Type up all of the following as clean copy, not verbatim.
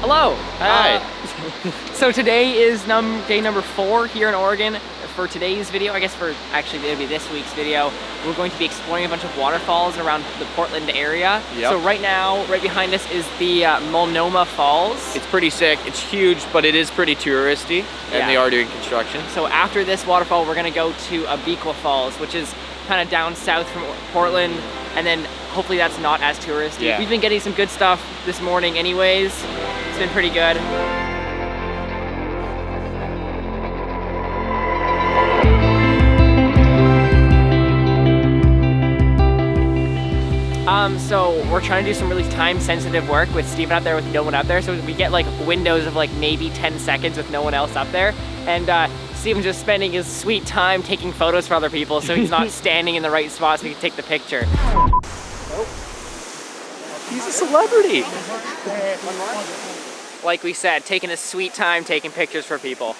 Hello. Hi. So today is day number 4 here in Oregon. For today's video, I guess it'll be this week's video, we're going to be exploring a bunch of waterfalls around the Portland area. Yep. So right now, right behind us is the Multnomah Falls. It's pretty sick. It's huge, but it is pretty touristy, and they are doing construction. So after this waterfall, we're gonna go to Embarked Falls, which is kind of down south from Portland, and then hopefully that's not as touristy. Yeah. We've been getting some good stuff this morning anyways. It's been pretty good. So we're trying to do some really time-sensitive work with Steven up there with no one up there. So we get like windows of like maybe 10 seconds with no one else up there. And Steven's just spending his sweet time taking photos for other people, so he's not standing in the right spot so he can take the picture. Oh. He's a celebrity. Like we said, taking his sweet time taking pictures for people.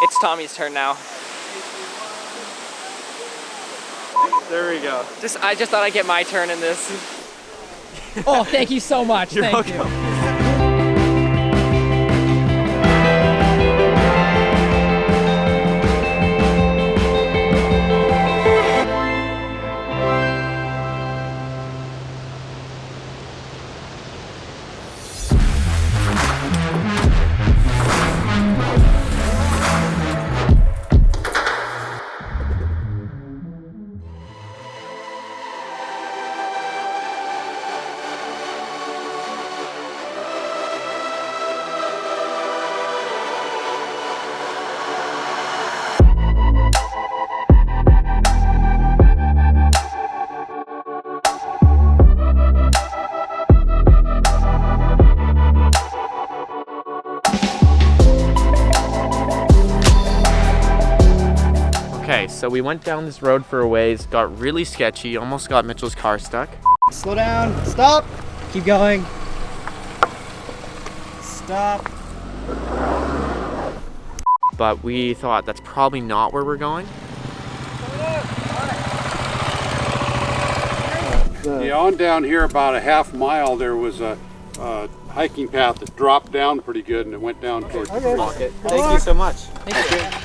It's Tommy's turn now. There we go. I just thought I'd get my turn in this. Oh, thank you so much. You're thank welcome. you. Okay, so we went down this road for a ways, got really sketchy, almost got Mitchell's car stuck. Slow down, stop, keep going. Stop. But we thought that's probably not where we're going. Yeah, on down here about a half mile there was a hiking path that dropped down pretty good and it went down towards the creek. Thank you so much. Thank you.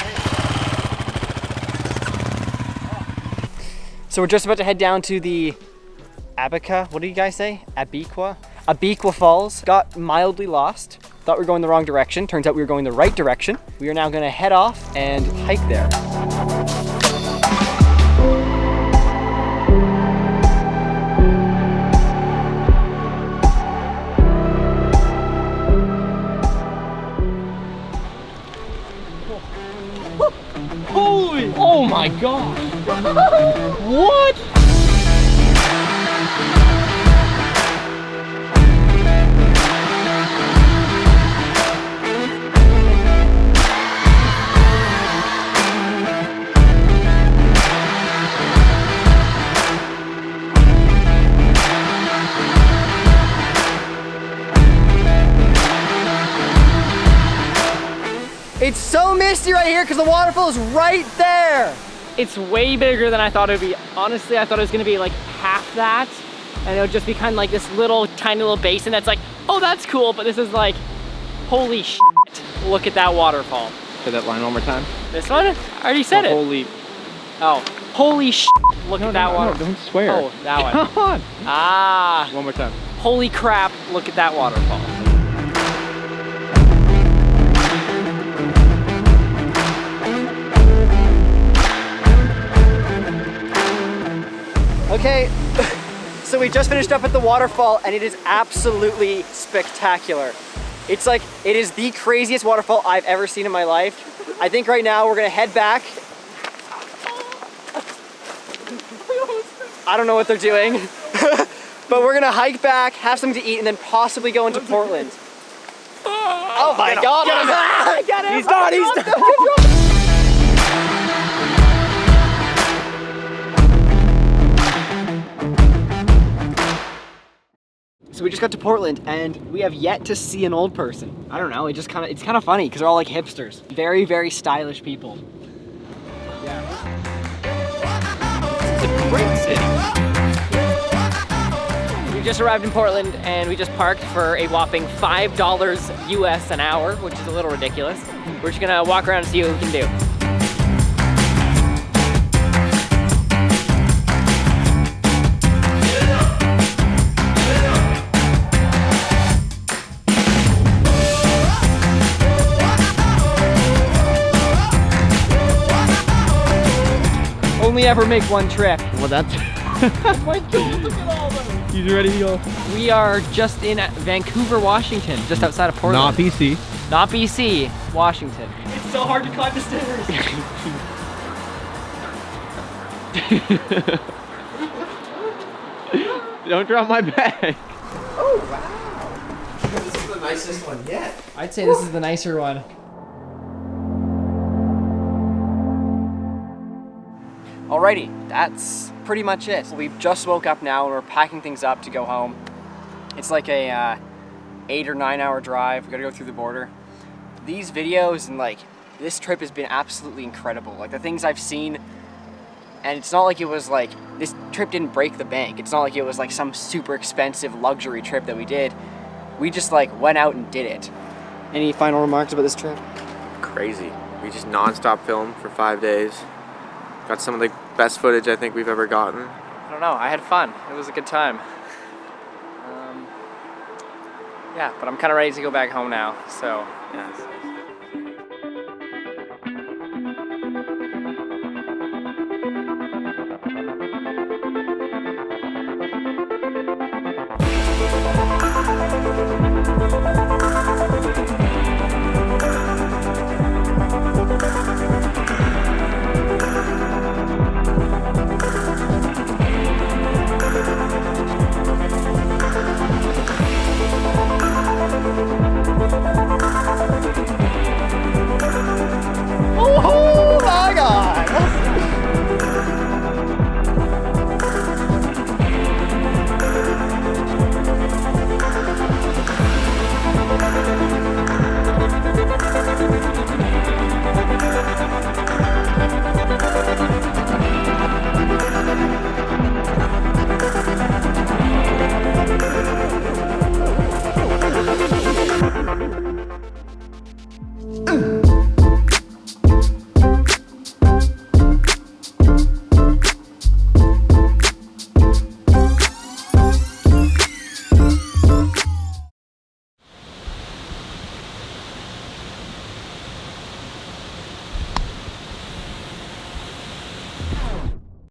So we're just about to head down to the Abaca, what do you guys say? Embarked Falls. Got mildly lost. Thought we were going the wrong direction. Turns out we were going the right direction. We are now gonna head off and hike there. Holy! Oh my God! What? It's so misty right here because the waterfall is right there. It's way bigger than I thought it would be. Honestly, I thought it was gonna be like half that, and it would just be kind of like this little tiny little basin that's like, oh, that's cool, but this is like, holy shit, look at that waterfall. Say that line one more time. This one? I already said it. Holy. Oh, holy shit, look at that waterfall. No, don't swear. Oh, that one. Come on. Ah. One more time. Holy crap, look at that waterfall. Okay, so we just finished up at the waterfall and it is absolutely spectacular. It's like, it is the craziest waterfall I've ever seen in my life. I think right now we're gonna head back. I don't know what they're doing, but we're gonna hike back, have something to eat, and then possibly go into Portland. Oh my God! Get him! He's done! He's done! So we just got to Portland and we have yet to see an old person. I don't know, it's kind of funny because they're all like hipsters. Very, very stylish people. Yeah. It's a great city. We just arrived in Portland and we just parked for a whopping $5 US an hour, which is a little ridiculous. We're just gonna walk around and see what we can do. Only ever make one trip. Well, that's. Oh my God, look at all of them. You ready to go? We are just in Vancouver, Washington, just outside of Portland. Not BC. Not BC, Washington. It's so hard to climb the stairs. Don't drop my bag. Oh, wow. This is the nicest one yet. I'd say this is the nicer one. Alrighty, that's pretty much it. We just woke up now and we're packing things up to go home. It's like a 8 or 9 hour drive. We gotta go through the border. These videos and like this trip has been absolutely incredible. Like the things I've seen, and it's not like it was like, this trip didn't break the bank. It's not like it was like some super expensive luxury trip that we did. We just like went out and did it. Any final remarks about this trip? Crazy. We just non-stop filmed for 5 days. Got some of the best footage I think we've ever gotten. I don't know, I had fun. It was a good time. Yeah, but I'm kind of ready to go back home now, so. Yeah.